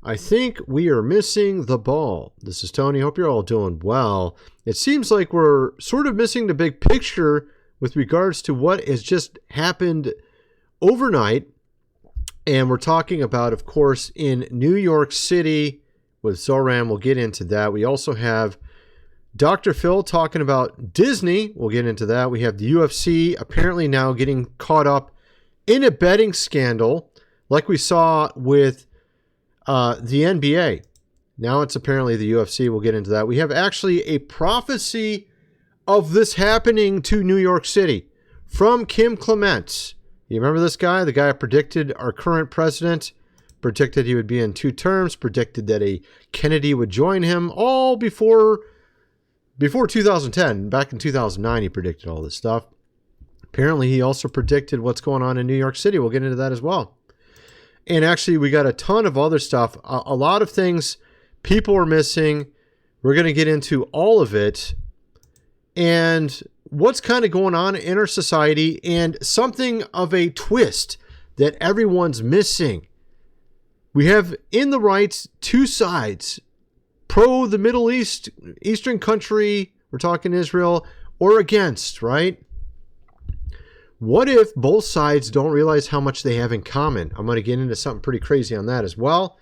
I think we are missing the ball. This is Tony. Hope you're all doing well. It seems like we're sort of missing the big picture with regards to what has just happened overnight. And we're talking about, of course, in New York City with Zoran. We'll get into that. We also have Dr. Phil talking about Disney. We'll get into that. We have the UFC apparently now getting caught up in a betting scandal like we saw with the NBA. Now it's apparently the UFC. We'll get into that. We have actually a prophecy of this happening to New York City from Kim Clement. You remember this guy? The guy who predicted our current president, predicted he would be in 2 terms, predicted that a Kennedy would join him all before 2010. Back in 2009, he predicted all this stuff. Apparently, he also predicted what's going on in New York City. We'll get into that as well. And actually, we got a ton of other stuff. A lot of things people are missing. We're going to get into all of it. And what's kind of going on in our society, and something of a twist that everyone's missing. We have in the right 2 sides. Pro the Middle East, Eastern country, we're talking Israel, or against, right? What if both sides don't realize how much they have in common? I'm going to get into something pretty crazy on that as well.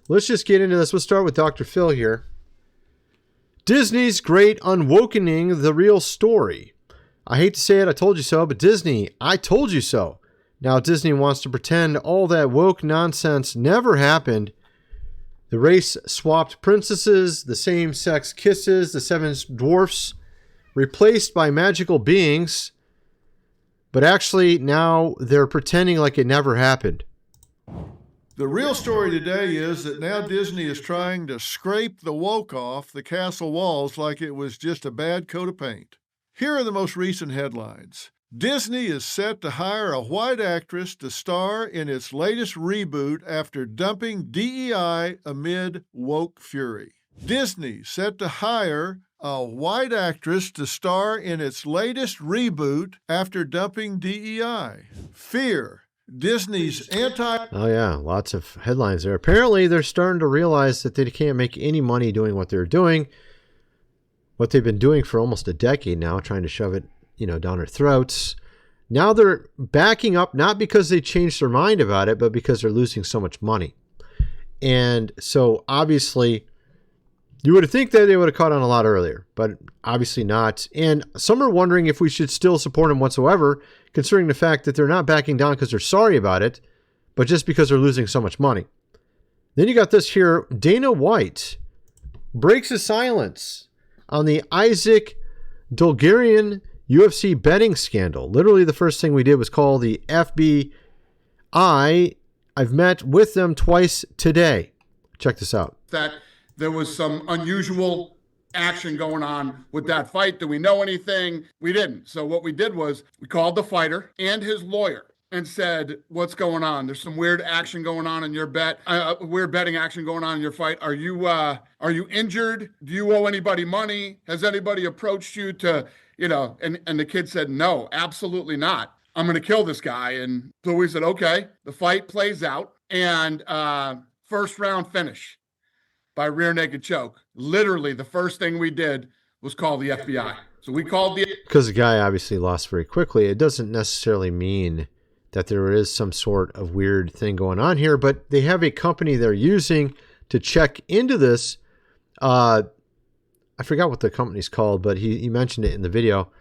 Let's just get into this. We'll start with Dr. Phil here. Disney's great unwokening, the real story. I hate to say it, I told you so, but Disney, I told you so. Now Disney wants to pretend all that woke nonsense never happened. The race-swapped princesses, the same-sex kisses, the 7 dwarfs, replaced by magical beings. But actually, now they're pretending like it never happened. The real story today is that now Disney is trying to scrape the woke off the castle walls like it was just a bad coat of paint. Here are the most recent headlines. Disney is set to hire a white actress to star in its latest reboot after dumping DEI amid woke fury. Disney set to hire a white actress to star in its latest reboot after dumping DEI. Fear. Disney's Oh yeah, lots of headlines there. Apparently they're starting to realize that they can't make any money doing what they're doing. What they've been doing for almost a decade now, trying to shove it, down our throats. Now they're backing up, not because they changed their mind about it, but because they're losing so much money. And so obviously you would think that they would have caught on a lot earlier, but obviously not. And some are wondering if we should still support them whatsoever, considering the fact that they're not backing down because they're sorry about it, but just because they're losing so much money. Then you got this here. Dana White breaks his silence on the Isaac Dolgarian UFC betting scandal. Literally the first thing we did was call the FBI. I've met with them twice today. Check this out. That there was some unusual action going on with that fight. Do we know anything? We didn't. So what we did was we called the fighter and his lawyer and said, what's going on? There's some weird action going on in your bet, weird betting action going on in your fight. Are you injured? Do you owe anybody money? Has anybody approached you to, and the kid said, no, absolutely not. I'm going to kill this guy. And so we said, okay, the fight plays out and first round finish by rear naked choke. Literally the first thing we did was call the FBI. So we called because the guy obviously lost very quickly. It doesn't necessarily mean that there is some sort of weird thing going on here, but they have a company they're using to check into this. I forgot what the company's called, but he mentioned it in the video,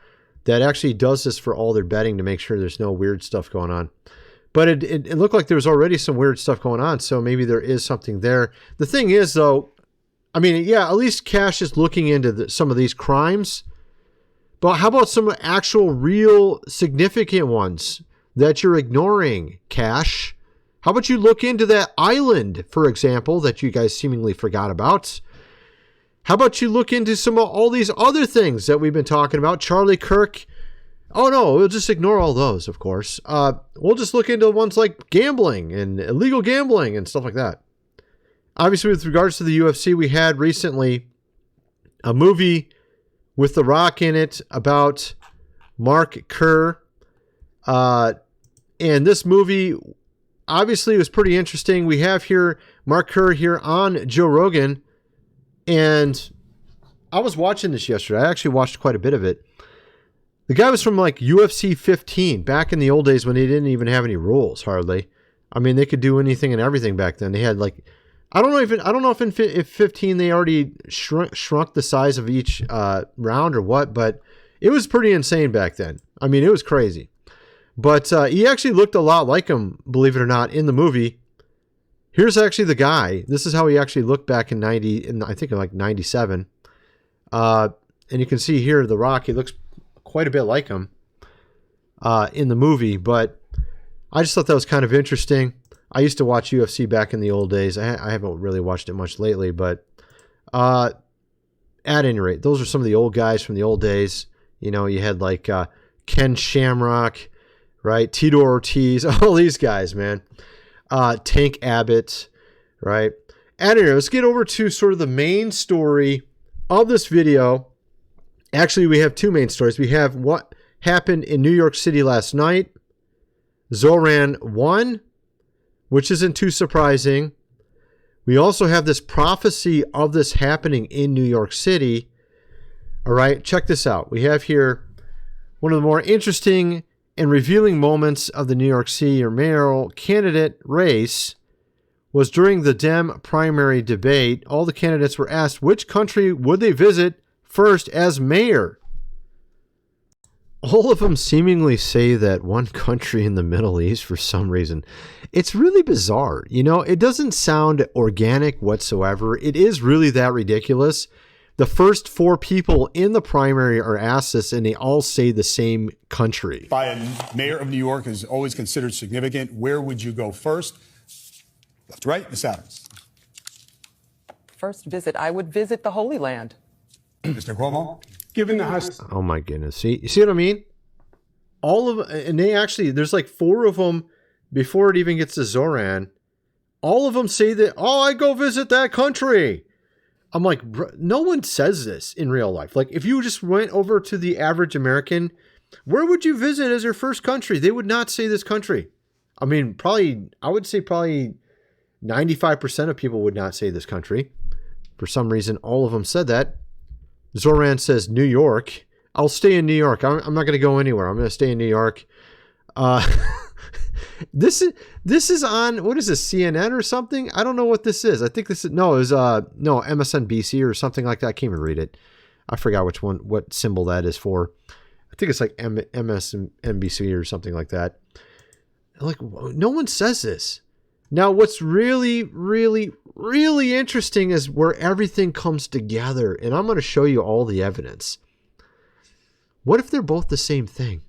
that actually does this for all their betting to make sure there's no weird stuff going on. But it looked like there was already some weird stuff going on, so maybe there is something there. The thing is, though, at least Cash is looking into some of these crimes. But how about some actual real significant ones that you're ignoring, Cash? How about you look into that island, for example, that you guys seemingly forgot about? How about you look into some of all these other things that we've been talking about? Charlie Kirk. Oh, no, we'll just ignore all those, of course. We'll just look into ones like gambling and illegal gambling and stuff like that. Obviously, with regards to the UFC, we had recently a movie with The Rock in it about Mark Kerr. And this movie obviously, it was pretty interesting. We have here Mark Kerr here on Joe Rogan, and I was watching this yesterday. I actually watched quite a bit of it. The guy was from like UFC 15 back in the old days when they didn't even have any rules hardly. I mean, they could do anything and everything back then. They had like, I don't know if 15 they already shrunk the size of each round or what, but it was pretty insane back then. I mean, it was crazy. But he actually looked a lot like him, believe it or not, in the movie. Here's actually the guy. This is how he actually looked back in I think like 97. And you can see here The Rock. He looks quite a bit like him in the movie, but I just thought that was kind of interesting. I used to watch UFC back in the old days. I haven't really watched it much lately, but at any rate, those are some of the old guys from the old days. You know, you had like Ken Shamrock, right? Tito Ortiz, all these guys, man. Tank Abbott, right? Anyway, let's get over to sort of the main story of this video. Actually, we have two main stories. We have what happened in New York City last night. Zoran won, which isn't too surprising. We also have this prophecy of this happening in New York City. All right, check this out. We have here one of the more interesting and revealing moments of the New York City mayoral candidate race was during the Dem primary debate. All the candidates were asked which country would they visit first as mayor. All of them seemingly say that one country in the Middle East for some reason. It's really bizarre. You know, it doesn't sound organic whatsoever. It is really that ridiculous. The first four people in the primary are asked this, and they all say the same country. By a mayor of New York is always considered significant. Where would you go first? Left to right, Ms. Adams. First visit, I would visit the Holy Land. Mr. Cuomo? Given the house. Oh my goodness. See, you see what I mean? All of, and they actually, there's like four of them before it even gets to Zoran. All of them say that, oh, I go visit that country. I'm like, bro, no one says this in real life. Like, if you just went over to the average American, where would you visit as your first country? They would not say this country. I mean, I would say probably 95% of people would not say this country. For some reason, all of them said that. Zoran says New York. I'll stay in New York. I'm not going to go anywhere. I'm going to stay in New York. This is on, what is this, CNN or something? I don't know what this is. I think this is, no, it was MSNBC or something like that. I can't even read it. I forgot what symbol that is for. I think it's like MSNBC or something like that. Like, no one says this. Now, what's really, really, really interesting is where everything comes together. And I'm going to show you all the evidence. What if they're both the same thing?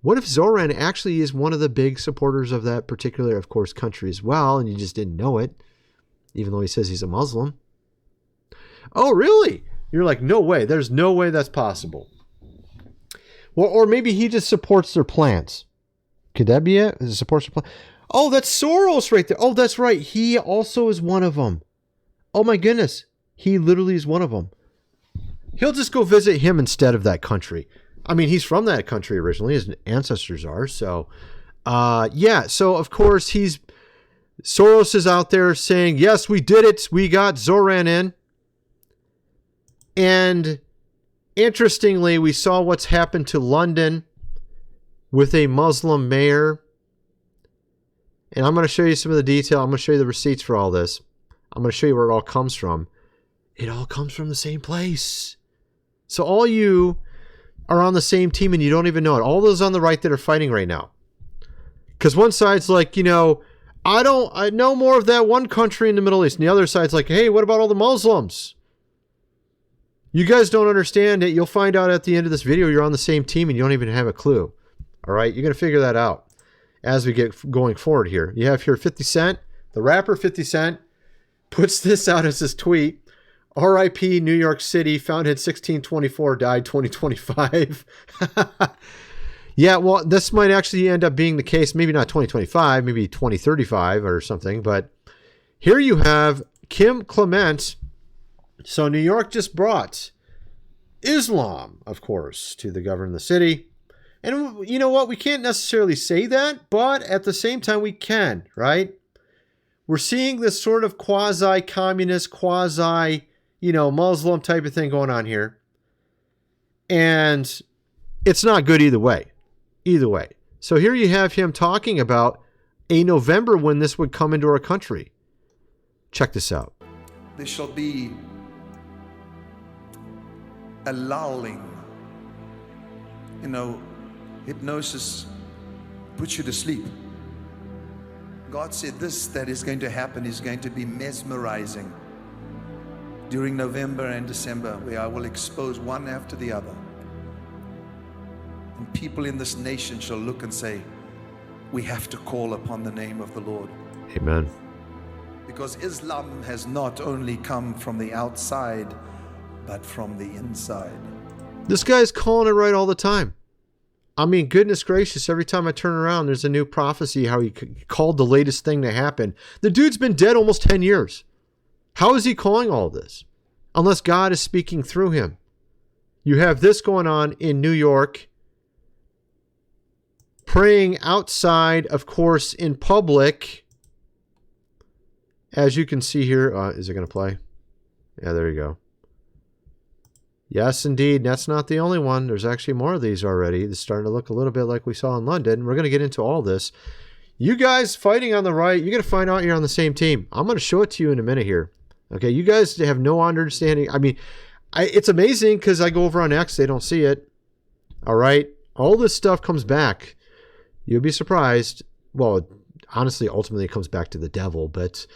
What if Zoran actually is one of the big supporters of that particular, of course, country as well, and you just didn't know it, even though he says he's a Muslim? Oh, really? You're like, no way. There's no way that's possible. Well, or maybe he just supports their plans. Could that be it? He supports their plan? Oh, that's Soros right there. Oh, that's right. He also is one of them. Oh, my goodness. He literally is one of them. He'll just go visit him instead of that country. I mean, he's from that country originally. His ancestors are. So, yeah. So, of course, Soros is out there saying, yes, we did it. We got Zoran in. And interestingly, we saw what's happened to London with a Muslim mayor. And I'm going to show you some of the detail. I'm going to show you the receipts for all this. I'm going to show you where it all comes from. It all comes from the same place. So all you are on the same team and you don't even know it. All those on the right that are fighting right now. Because one side's like, you know, I know more of that one country in the Middle East. And the other side's like, hey, what about all the Muslims? You guys don't understand it. You'll find out at the end of this video you're on the same team and you don't even have a clue. All right? You're going to figure that out as we get going forward here. You have here 50 Cent. The rapper 50 Cent puts this out as his tweet. R.I.P. New York City, founded 1624, died 2025. Yeah, well, this might actually end up being the case. Maybe not 2025, maybe 2035 or something. But here you have Kim Clement. So New York just brought Islam, of course, to the governor of the city. And you know what? We can't necessarily say that, but at the same time, we can, right? We're seeing this sort of quasi-communist, Muslim type of thing going on here. And it's not good either way. Either way. So here you have him talking about a November when this would come into our country. Check this out. There shall be a lulling. Hypnosis puts you to sleep. God said this that is going to happen is going to be mesmerizing during November and December, where I will expose one after the other. And people in this nation shall look and say, we have to call upon the name of the Lord. Amen. Because Islam has not only come from the outside, but from the inside. This guy's calling it right all the time. I mean, goodness gracious, every time I turn around, there's a new prophecy how he called the latest thing to happen. The dude's been dead almost 10 years. How is he calling all this? Unless God is speaking through him. You have this going on in New York. Praying outside, of course, in public. As you can see here, is it going to play? Yeah, there you go. Yes, indeed. That's not the only one. There's actually more of these already. It's starting to look a little bit like we saw in London. We're going to get into all this. You guys fighting on the right, you're going to find out you're on the same team. I'm going to show it to you in a minute here. Okay, you guys have no understanding. I mean, it's amazing because I go over on X. They don't see it. All right. All this stuff comes back. You'll be surprised. Well, honestly, ultimately, it comes back to the devil. But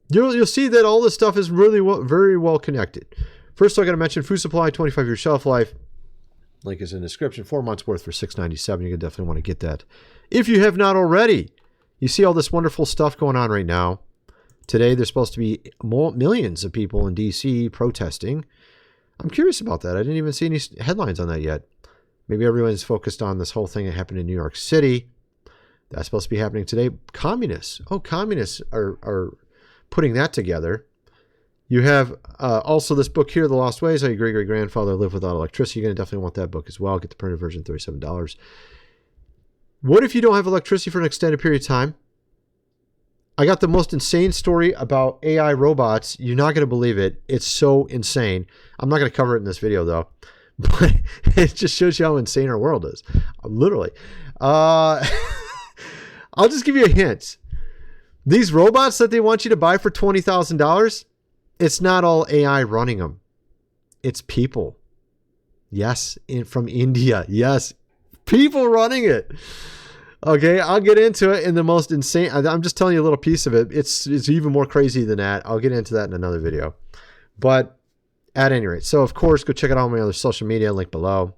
you'll see that all this stuff is really very well connected. First, I got to mention food supply, 25-year shelf life. Link is in the description. 4 months worth for $6.97. You're going to definitely want to get that. If you have not already, you see all this wonderful stuff going on right now. Today, there's supposed to be millions of people in D.C. protesting. I'm curious about that. I didn't even see any headlines on that yet. Maybe everyone's focused on this whole thing that happened in New York City. That's supposed to be happening today. Communists. Oh, communists are putting that together. You have also this book here, The Lost Ways, How Your Great-Great-Grandfather Lived Without Electricity. You're going to definitely want that book as well. Get the printed version, $37. What if you don't have electricity for an extended period of time? I got the most insane story about AI robots. You're not going to believe it. It's so insane. I'm not going to cover it in this video, though. But it just shows you how insane our world is. Literally. I'll just give you a hint. These robots that they want you to buy for $20,000, it's not all AI running them. It's people. Yes, from India. Yes, people running it. Okay, I'll get into it in the most insane. I'm just telling you a little piece of it. It's even more crazy than that. I'll get into that in another video. But at any rate, so of course, go check out all my other social media, link below.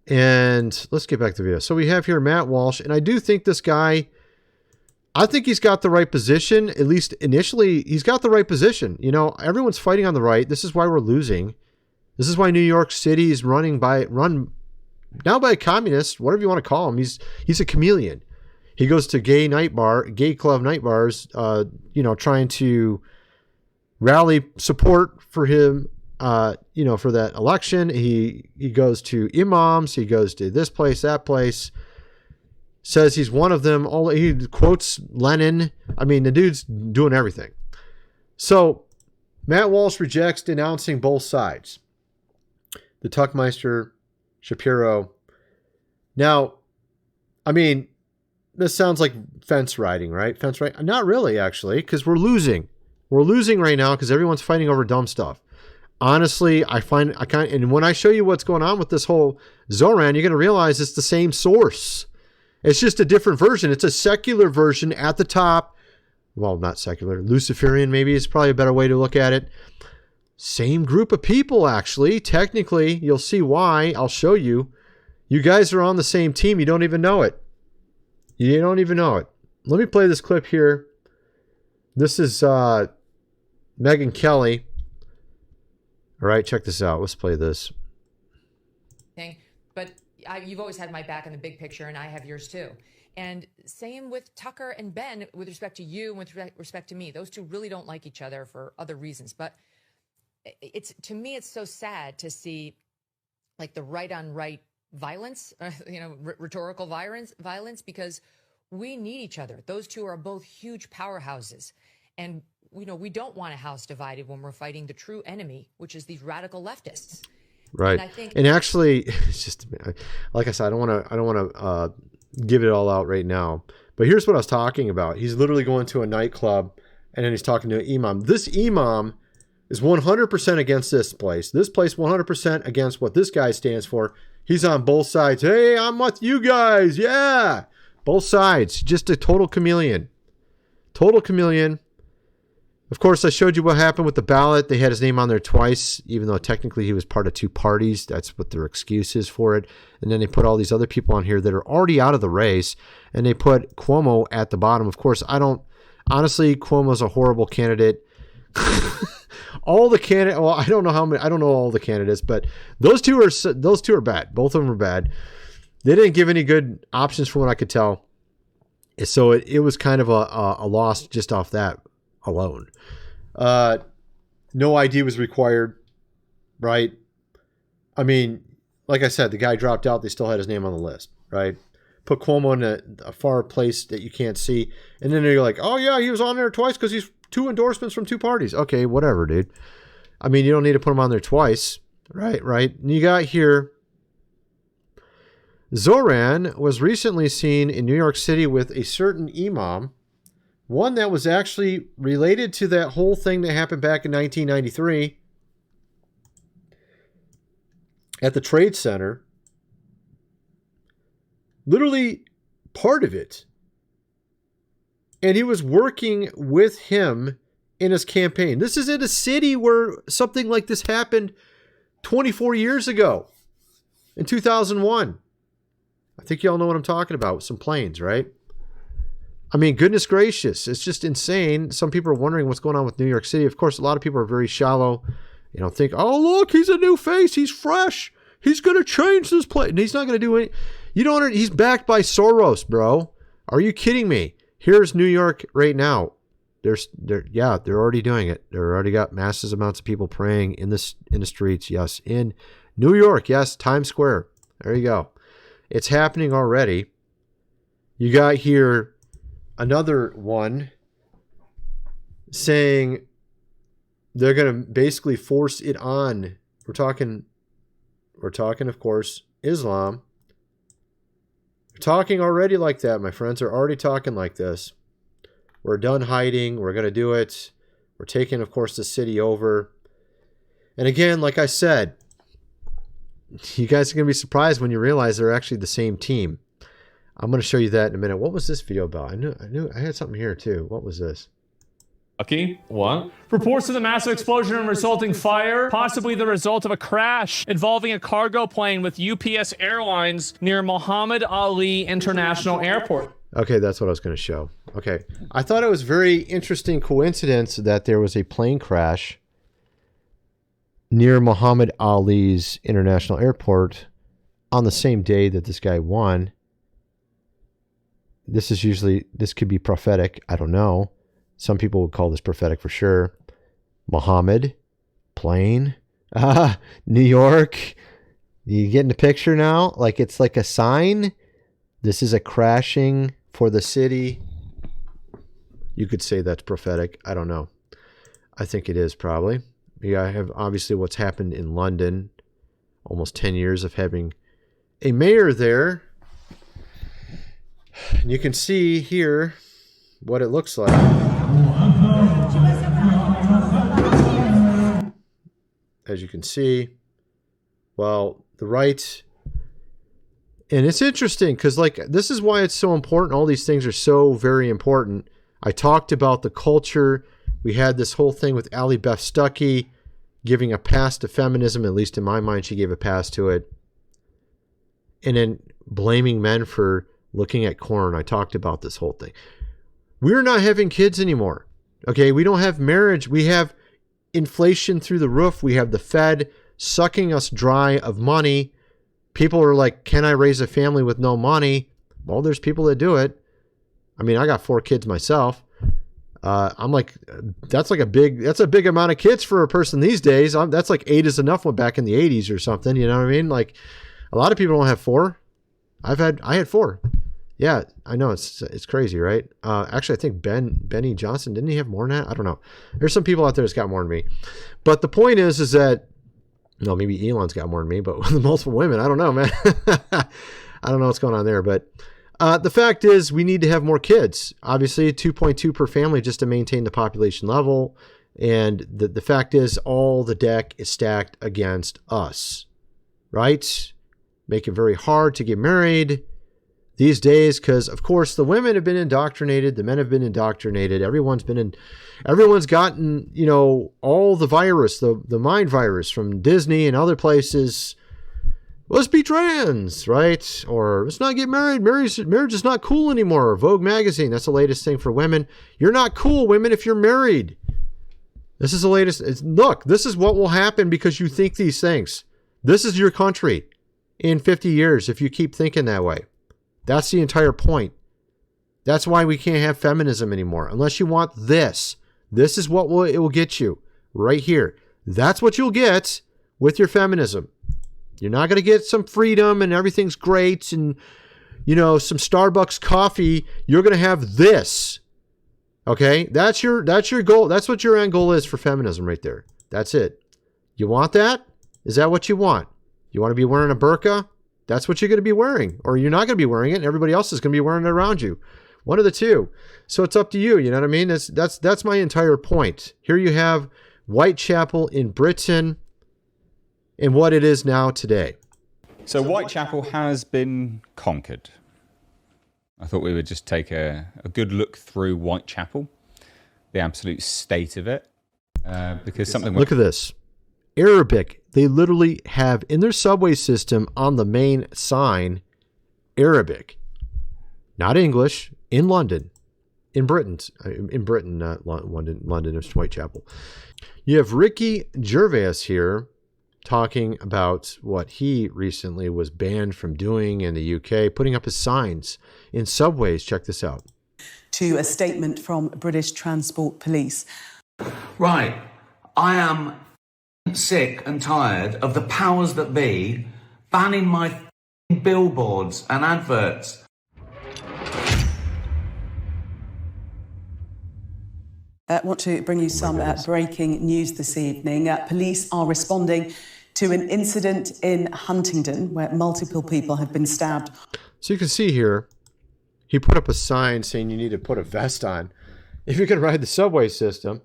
And let's get back to the video. So we have here Matt Walsh, and I do think this guy, I think he's got the right position. At least initially, he's got the right position. You know, everyone's fighting on the right. This is why we're losing. This is why New York City is run now by a communist, whatever you want to call him. He's a chameleon. He goes to gay club night bars, trying to rally support for him, for that election. He goes to imams. He goes to this place, that place. Says he's one of them. He quotes Lenin. I mean, the dude's doing everything. So Matt Walsh rejects denouncing both sides. The Tuckmeister, Shapiro. Now, I mean, this sounds like fence riding, right? Fence riding? Not really, actually, because we're losing. We're losing right now because everyone's fighting over dumb stuff. Honestly, and when I show you what's going on with this whole Zoran, you're going to realize it's the same source. It's just a different version. It's a secular version at the top. Well, not secular. Luciferian maybe is probably a better way to look at it. Same group of people, actually. Technically, you'll see why. I'll show you. You guys are on the same team. You don't even know it. You don't even know it. Let me play this clip here. This is Megyn Kelly. All right, check this out. Let's play this. But you've always had my back in the big picture, and I have yours too. And same with Tucker and Ben with respect to you and with respect to me. Those two really don't like each other for other reasons. But to me, it's so sad to see like the right on right violence, rhetorical violence, because we need each other. Those two are both huge powerhouses. And, we don't want a house divided when we're fighting the true enemy, which is these radical leftists. Right. And I think, and actually, it's just, like I said, I don't want to give it all out right now. But here's what I was talking about. He's literally going to a nightclub, and then he's talking to an imam. This imam is 100% against this place. This place 100% against what this guy stands for. He's on both sides. Hey, I'm with you guys. Yeah. Both sides. Just a total chameleon. Total chameleon. Of course, I showed you what happened with the ballot. They had his name on there twice, even though technically he was part of two parties. That's what their excuse is for it. And then they put all these other people on here that are already out of the race, and they put Cuomo at the bottom. Of course, honestly, Cuomo's a horrible candidate. All the candidates, well, I don't know all the candidates, but those two are bad. Both of them are bad. They didn't give any good options from what I could tell. So it was kind of a loss just off that alone. No ID was required, right? I mean, like I said, the guy dropped out. They still had his name on the list, right? Put Cuomo in a far place that you can't see. And then you're like, oh, yeah, he was on there twice because he's 2 endorsements from 2 parties. Okay, whatever, dude. I mean, you don't need to put him on there twice, right? And you got here, Zoran was recently seen in New York City with a certain imam, one that was actually related to that whole thing that happened back in 1993 at the Trade Center. Literally part of it. And he was working with him in his campaign. This is in a city where something like this happened 24 years ago in 2001. I think you all know what I'm talking about with some planes, right? I mean, goodness gracious, it's just insane. Some people are wondering what's going on with New York City. Of course, a lot of people are very shallow. Think, oh, look, he's a new face. He's fresh. He's going to change this place. And he's not going to do any. He's backed by Soros, bro. Are you kidding me? Here's New York right now. They're already doing it. They're already got massive amounts of people praying in the streets. Yes, in New York. Yes, Times Square. There you go. It's happening already. You got here another one saying they're going to basically force it on. We're talking, of course, Islam. Talking already like that, my friends. Are already talking like this. We're done hiding. We're going to do it. We're taking, of course, the city over. And again, like I said, you guys are going to be surprised when you realize they're actually the same team. I'm going to show you that in a minute. What was this video about? I knew I had something here too. What was this? Okay, what? Reports of the massive explosion and resulting fire, possibly the result of a crash involving a cargo plane with UPS Airlines near Muhammad Ali International Airport. Okay, that's what I was going to show. Okay. I thought it was very interesting coincidence that there was a plane crash near Muhammad Ali's International Airport on the same day that this guy won. This could be prophetic. I don't know. Some people would call this prophetic for sure. Muhammad, plane, New York. You getting the picture now? Like it's like a sign. This is a crashing for the city. You could say that's prophetic. I don't know. I think it is probably. Yeah, I have obviously what's happened in London. Almost 10 years of having a mayor there. And you can see here what it looks like. As you can see, well, the right, and it's interesting because this is why it's so important. All these things are so very important. I talked about the culture. We had this whole thing with Ali Beth Stuckey giving a pass to feminism. At least in my mind, she gave a pass to it. And then blaming men for looking at corn. I talked about this whole thing. We're not having kids anymore. Okay, we don't have marriage. We have inflation through the roof. We have the Fed sucking us dry of money. People are like, can I raise a family with no money? Well, there's people that do it. I mean, I got 4 kids myself. I'm like, that's a big amount of kids for a person these days. That's like 8 is enough one back in the 80s or something. You know what I mean? Like, A lot of people don't have 4. I had 4. Yeah, I know it's crazy, right? Actually, I think Benny Johnson, didn't he have more than that? I don't know. There's some people out there that's got more than me. But the point is that, no, maybe Elon's got more than me, but with multiple women, I don't know, man. I don't know what's going on there. But the fact is we need to have more kids. Obviously, 2.2 per family just to maintain the population level. And the fact is all the deck is stacked against us, right? Make it very hard to get married these days because, of course, the women have been indoctrinated. The men have been indoctrinated. Everyone's gotten, all the virus, the mind virus from Disney and other places. Let's be trans, right? Or let's not get married. Marriage is not cool anymore. Vogue magazine, that's the latest thing for women. You're not cool, women, if you're married. This is the latest. Look, this is what will happen because you think these things. This is your country in 50 years if you keep thinking that way. That's the entire point. That's why we can't have feminism anymore. Unless you want this. This is what it will get you right here. That's what you'll get with your feminism. You're not going to get some freedom and everything's great and, some Starbucks coffee. You're going to have this. Okay? That's your goal. That's what your end goal is for feminism right there. That's it. You want that? Is that what you want? You want to be wearing a burqa? That's what you're going to be wearing. Or you're not going to be wearing it and everybody else is going to be wearing it around you. One of the two. So it's up to you. You know what I mean? That's my entire point. Here you have Whitechapel in Britain and what it is now today. So Whitechapel has been conquered. I thought we would just take a good look through Whitechapel, the absolute state of it, because something... Look at this. Arabic. They literally have in their subway system on the main sign, Arabic. Not English, in London. In Britain, not London. London is Whitechapel. You have Ricky Gervais here talking about what he recently was banned from doing in the UK, putting up his signs in subways. Check this out. To a statement from British Transport Police. Right. I am sick and tired of the powers that be banning my billboards and adverts. I want to bring you some breaking news this evening. Police are responding to an incident in Huntingdon where multiple people have been stabbed. So you can see here, he put up a sign saying you need to put a vest on if you're going to ride the subway system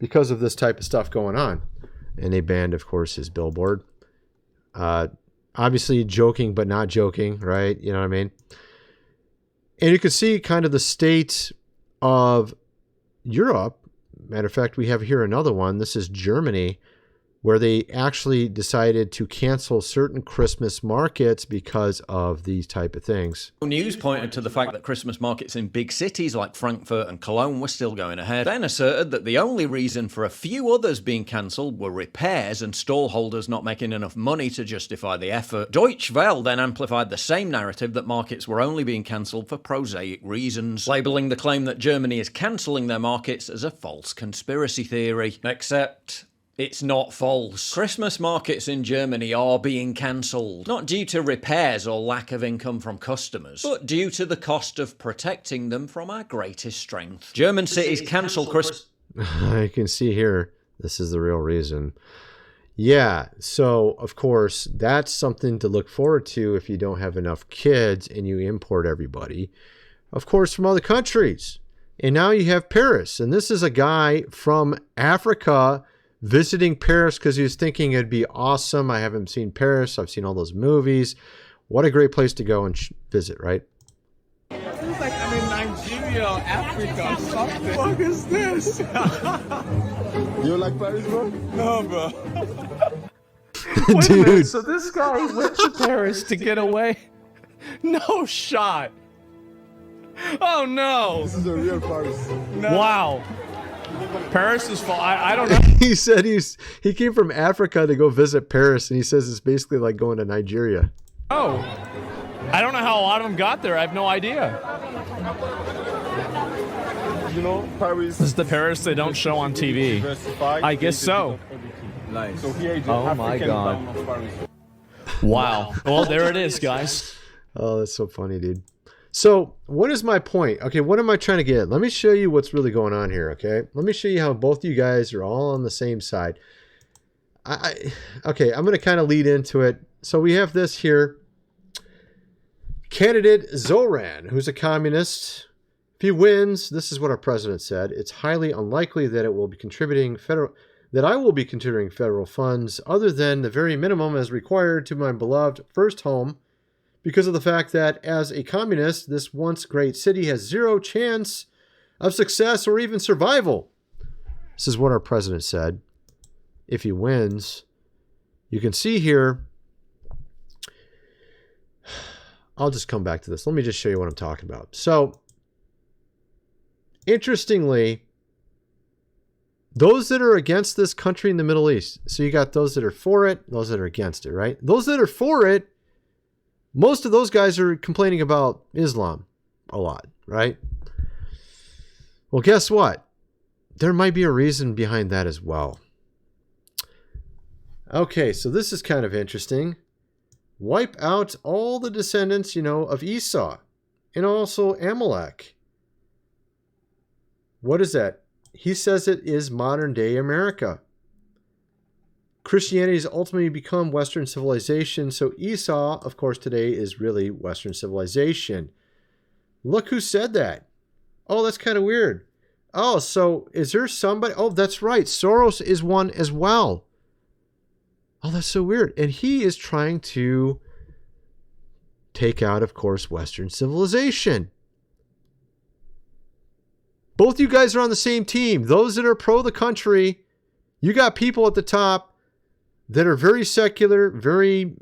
because of this type of stuff going on. And they banned, of course, his billboard. Obviously joking, but not joking, right? You know what I mean? And you can see kind of the state of Europe. Matter of fact, we have here another one. This is Germany, where they actually decided to cancel certain Christmas markets because of these type of things. News pointed to the fact that Christmas markets in big cities like Frankfurt and Cologne were still going ahead, then asserted that the only reason for a few others being cancelled were repairs and stall holders not making enough money to justify the effort. Deutsche Welle then amplified the same narrative that markets were only being cancelled for prosaic reasons, labelling the claim that Germany is cancelling their markets as a false conspiracy theory. Except... it's not false. Christmas markets in Germany are being cancelled, not due to repairs or lack of income from customers, but due to the cost of protecting them from our greatest strength. German cities cancel Christmas. You can see here, this is the real reason. Yeah, so of course, that's something to look forward to if you don't have enough kids and you import everybody, of course, from other countries. And now you have Paris, and this is a guy from Africa visiting Paris because he was thinking it'd be awesome. I haven't seen Paris. I've seen all those movies. What a great place to go and visit, right? It feels like I'm in Nigeria or Africa or something. What the fuck is this? You like Paris, bro? No, bro. Wait a minute, so this guy went to Paris to get away? No shot. Oh, no. This is a real Paris. No. Wow. Paris is full. I don't know. He said he came from Africa to go visit Paris, and he says it's basically like going to Nigeria. Oh, I don't know how a lot of them got there. I have no idea. You know, Paris. This is the Paris they don't show on TV. I guess so. So here is the oh my God. Wow. Well, there it is, guys. Oh, that's so funny, dude. So what is my point? Okay, what am I trying to get at? Let me show you what's really going on here, okay? Let me show you how both you guys are all on the same side. Okay, I'm going to kind of lead into it. So we have this here. Candidate Zoran, who's a communist. If he wins, this is what our president said, it's highly unlikely that I will be contributing federal funds other than the very minimum as required to my beloved first home, because of the fact that as a communist, this once great city has zero chance of success or even survival. This is what our president said. If he wins, you can see here, I'll just come back to this. Let me just show you what I'm talking about. So, interestingly, those that are against this country in the Middle East, so you got those that are for it, those that are against it, right? Those that are for it, most of those guys are complaining about Islam a lot, right? Well, guess what? There might be a reason behind that as well. Okay, so this is kind of interesting. Wipe out all the descendants, of Esau and also Amalek. What is that? He says it is modern day America. Christianity has ultimately become Western civilization, so Esau, of course, today is really Western civilization. Look who said that. Oh, that's kind of weird. Oh, so is there somebody? Oh, that's right. Soros is one as well. Oh, that's so weird. And he is trying to take out, of course, Western civilization. Both you guys are on the same team. Those that are pro the country, you got people at the top that are very secular, very,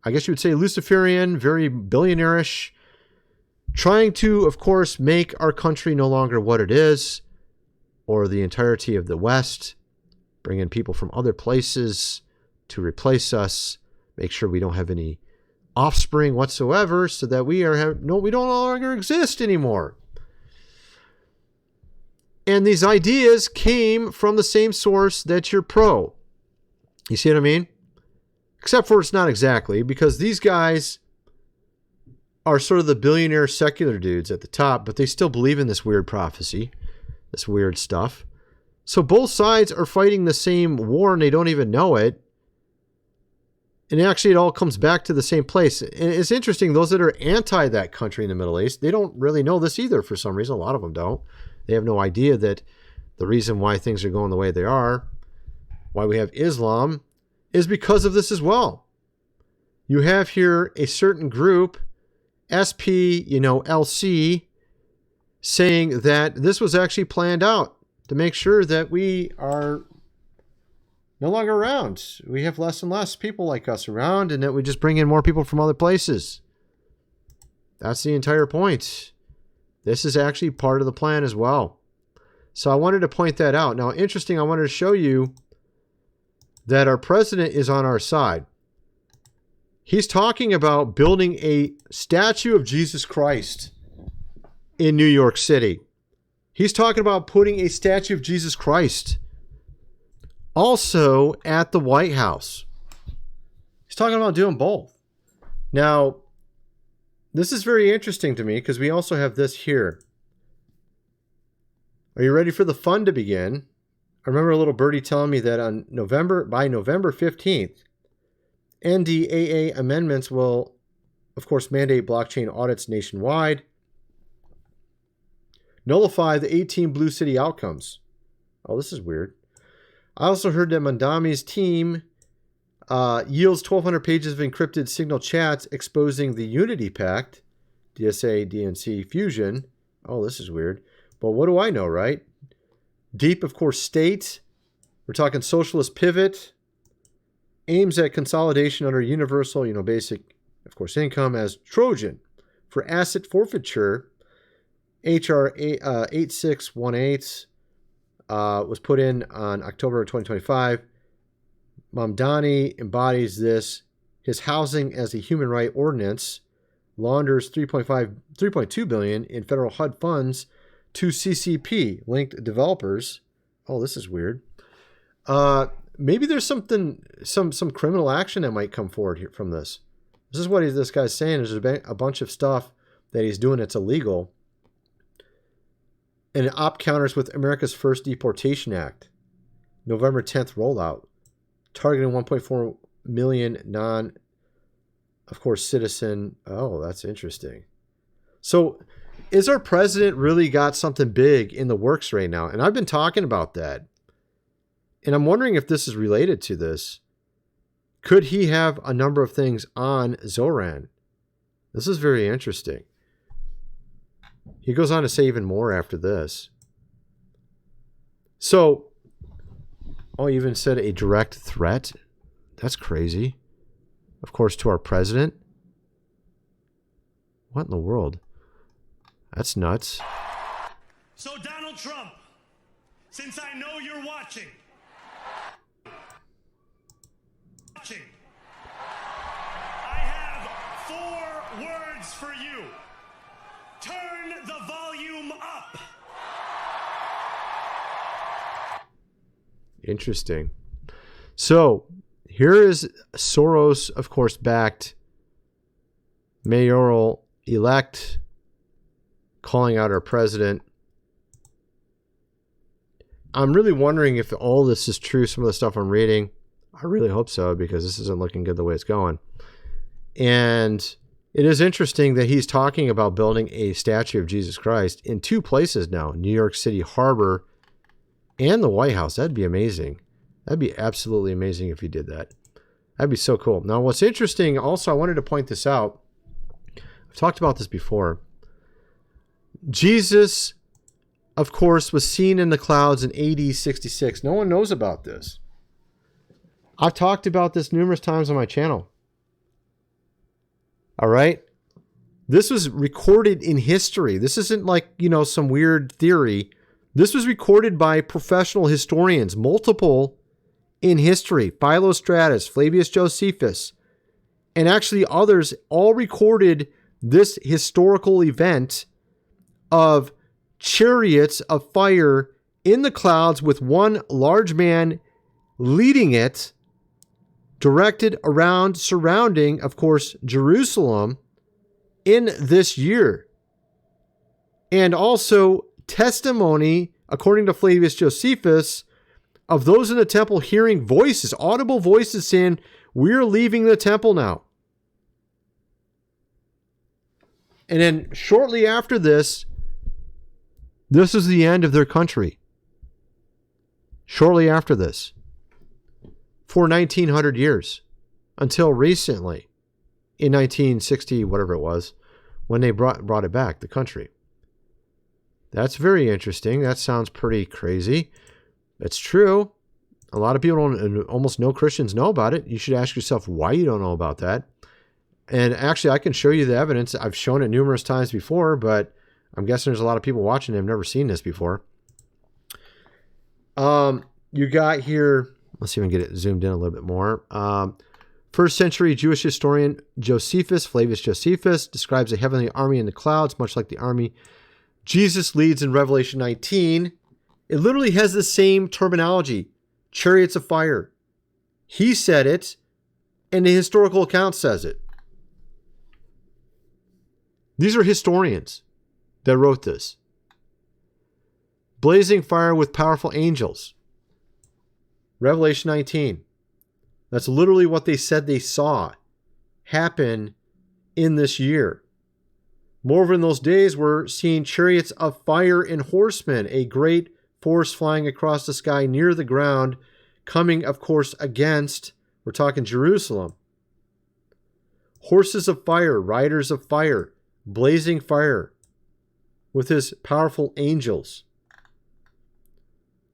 I guess you would say Luciferian, very billionaire-ish, trying to, of course, make our country no longer what it is, or the entirety of the West, bring in people from other places to replace us, make sure we don't have any offspring whatsoever, so that we don't no longer exist anymore. And these ideas came from the same source that you're pro. You see what I mean? Except for it's not exactly, because these guys are sort of the billionaire secular dudes at the top, but they still believe in this weird prophecy, this weird stuff. So both sides are fighting the same war and they don't even know it. And actually it all comes back to the same place. And it's interesting, those that are anti that country in the Middle East, they don't really know this either for some reason. A lot of them don't. They have no idea that the reason why things are going the way they are, why we have Islam, is because of this as well. You have here a certain group, LC, saying that this was actually planned out to make sure that we are no longer around. We have less and less people like us around, and that we just bring in more people from other places. That's the entire point. This is actually part of the plan as well. So I wanted to point that out. Now, interesting, I wanted to show you that our president is on our side. He's talking about building a statue of Jesus Christ in New York City. He's talking about putting a statue of Jesus Christ also at the White House. He's talking about doing both. Now, this is very interesting to me because we also have this here. Are you ready for the fun to begin? I remember a little birdie telling me that by November 15th, NDAA amendments will, of course, mandate blockchain audits nationwide, nullify the 18 Blue City outcomes. Oh, this is weird. I also heard that Mamdani's team yields 1,200 pages of encrypted signal chats exposing the Unity Pact, DSA, DNC fusion. Oh, this is weird. But what do I know, right? Deep, of course, state. We're talking socialist pivot. Aims at consolidation under universal, basic, of course, income as Trojan for asset forfeiture. HR 8618 was put in on October 2025. Mamdani embodies this. His housing as a human right ordinance launders $3.2 billion in federal HUD funds to CCP linked developers. Oh, this is weird. maybe there's some criminal action that might come forward here from this. This is what this guy's saying. There's a bunch of stuff that he's doing that's illegal. And it counters with America's first deportation act. November 10th rollout. Targeting 1.4 million of course, citizen. Oh, that's interesting. So is our president really got something big in the works right now? And I've been talking about that. And I'm wondering if this is related to this. Could he have a number of things on Zoran? This is very interesting. He goes on to say even more after this. So, he even said a direct threat. That's crazy. Of course, to our president. What in the world? That's nuts. So, Donald Trump, since I know you're watching, I have 4 words for you. Turn the volume up. Interesting. So, here is Soros, of course, backed mayoral elect calling out our president. I'm really wondering if all this is true, some of the stuff I'm reading. I really hope so, because this isn't looking good the way it's going. And it is interesting that he's talking about building a statue of Jesus Christ in 2 places now, New York City Harbor and the White House. That'd be amazing. That'd be absolutely amazing if he did that. That'd be so cool. Now, what's interesting, also, I wanted to point this out. I've talked about this before. Jesus, of course, was seen in the clouds in AD 66. No one knows about this. I've talked about this numerous times on my channel. All right? This was recorded in history. This isn't like, some weird theory. This was recorded by professional historians, multiple in history. Philostratus, Flavius Josephus, and actually others all recorded this historical event of chariots of fire in the clouds with one large man leading it, directed around, surrounding, of course, Jerusalem in this year. And also testimony, according to Flavius Josephus, of those in the temple hearing voices, audible voices saying, "We're leaving the temple now." And then shortly after this is the end of their country. Shortly after this. For 1900 years. Until recently. In 1960, whatever it was. When they brought it back, the country. That's very interesting. That sounds pretty crazy. It's true. A lot of people don't, almost no Christians know about it. You should ask yourself why you don't know about that. And actually, I can show you the evidence. I've shown it numerous times before, but I'm guessing there's a lot of people watching that have never seen this before. You got here, let's see if I can get it zoomed in a little bit more. First century Jewish historian Josephus, Flavius Josephus, describes a heavenly army in the clouds, much like the army Jesus leads in Revelation 19. It literally has the same terminology, chariots of fire. He said it, and the historical account says it. These are historians that wrote this. Blazing fire with powerful angels. Revelation 19. That's literally what they said they saw happen in this year. Moreover, in those days, we're seeing chariots of fire and horsemen, a great force flying across the sky near the ground, coming, of course, against, we're talking Jerusalem. Horses of fire, riders of fire, blazing fire with his powerful angels.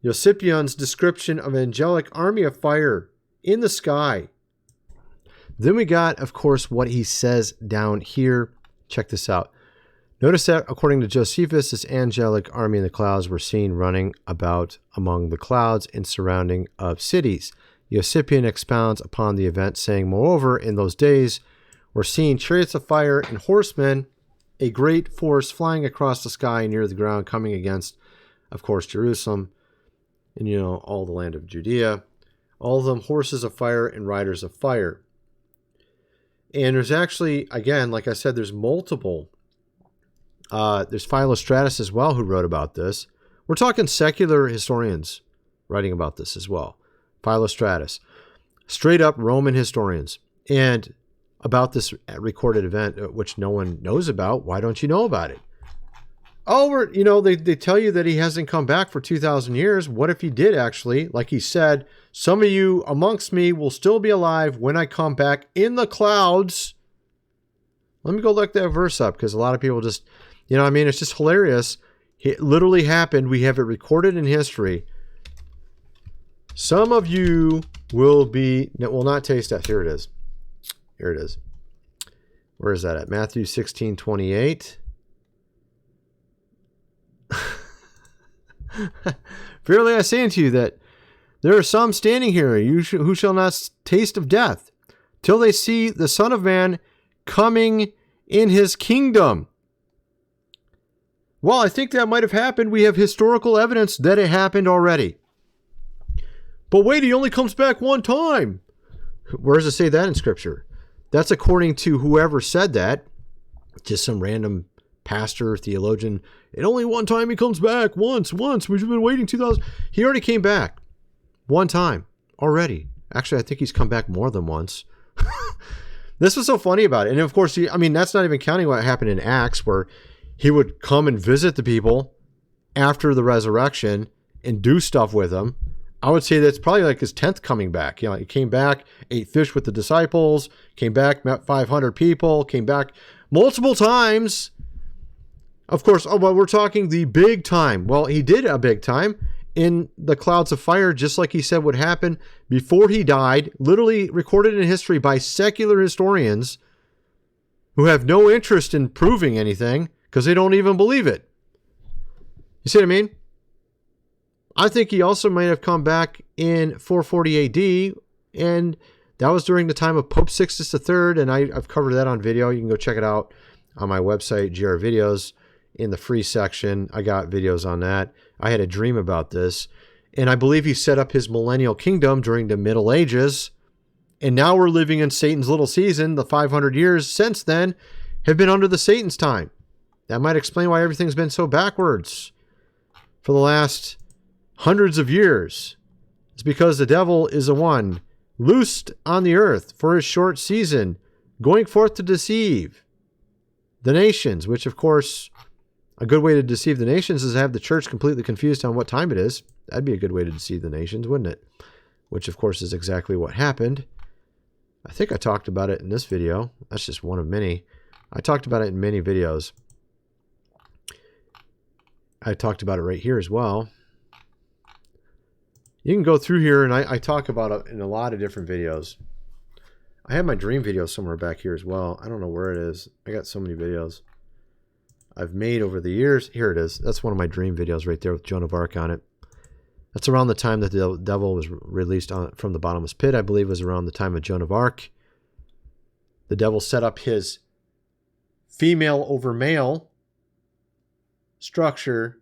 Eusebian's description of an angelic army of fire in the sky. Then we got, of course, what he says down here. Check this out. Notice that, according to Josephus, this angelic army in the clouds were seen running about among the clouds and surrounding of cities. Eusebian expounds upon the event, saying, moreover, in those days were seen chariots of fire and horsemen, a great force flying across the sky near the ground, coming against, of course, Jerusalem and, all the land of Judea. All of them horses of fire and riders of fire. And there's actually, again, like I said, there's multiple. There's Philostratus as well who wrote about this. We're talking secular historians writing about this as well. Philostratus. Straight up Roman historians. And about this recorded event, which no one knows about. Why don't you know about it? Oh, they tell you that he hasn't come back for 2,000 years. What if he did actually? Like he said, some of you amongst me will still be alive when I come back in the clouds. Let me go look that verse up because a lot of people just, it's just hilarious. It literally happened. We have it recorded in history. Some of you will not taste death. Here it is. Here it is. Where is that at? Matthew 16:28. Verily I say unto you that there are some standing here who shall not taste of death till they see the Son of Man coming in his kingdom. Well, I think that might have happened. We have historical evidence that it happened already. But wait, he only comes back one time. Where does it say that in Scripture? That's according to whoever said that. Just some random pastor, theologian. And only one time he comes back. Once. We've been waiting 2,000. He already came back. One time. Already. Actually, I think he's come back more than once. This was so funny about it. And of course, that's not even counting what happened in Acts, where he would come and visit the people after the resurrection and do stuff with them. I would say that's probably like his 10th coming back. He came back, ate fish with the disciples, came back, met 500 people, came back multiple times. Of course, we're talking the big time. Well, he did a big time in the clouds of fire, just like he said would happen before he died, literally recorded in history by secular historians who have no interest in proving anything because they don't even believe it. You see what I mean? I think he also might have come back in 440 AD, and that was during the time of Pope Sixtus III, and I've covered that on video. You can go check it out on my website, GR Videos. In the free section, I got videos on that. I had a dream about this, and I believe he set up his millennial kingdom during the Middle Ages, and now we're living in Satan's little season. The 500 years since then have been under the Satan's time. That might explain why everything's been so backwards for the last hundreds of years. It's because the devil is the one loosed on the earth for his short season, going forth to deceive the nations, which of course, a good way to deceive the nations is to have the church completely confused on what time it is. That'd be a good way to deceive the nations, wouldn't it? Which of course is exactly what happened. I think I talked about it in this video. That's just one of many. I talked about it in many videos. I talked about it right here as well. You can go through here, and I talk about it in a lot of different videos. I have my dream video somewhere back here as well. I don't know where it is. I got so many videos I've made over the years. Here it is. That's one of my dream videos right there with Joan of Arc on it. That's around the time that the devil was released from the bottomless pit. I believe it was around the time of Joan of Arc. The devil set up his female over male structure.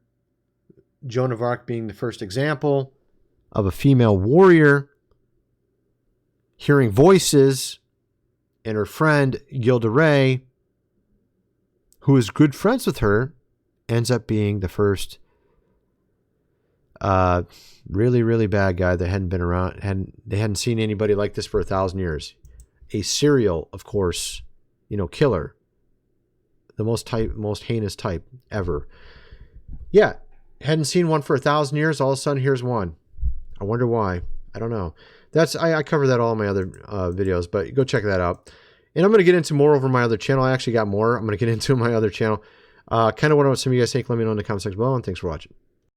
Joan of Arc being the first example of a female warrior hearing voices, and her friend Gilda Ray, who is good friends with her, ends up being the first really, really bad guy that hadn't been around. They hadn't seen anybody like this for 1,000 years. A serial, of course, killer. The most heinous type ever. Yeah, hadn't seen one for 1,000 years. All of a sudden, here's one. I wonder why. I don't know. I cover that all in my other videos, but go check that out. And I'm going to get into more over my other channel. I actually got more I'm going to get into my other channel. Kind of what some of you guys think. Let me know in the comment section below, and thanks for watching.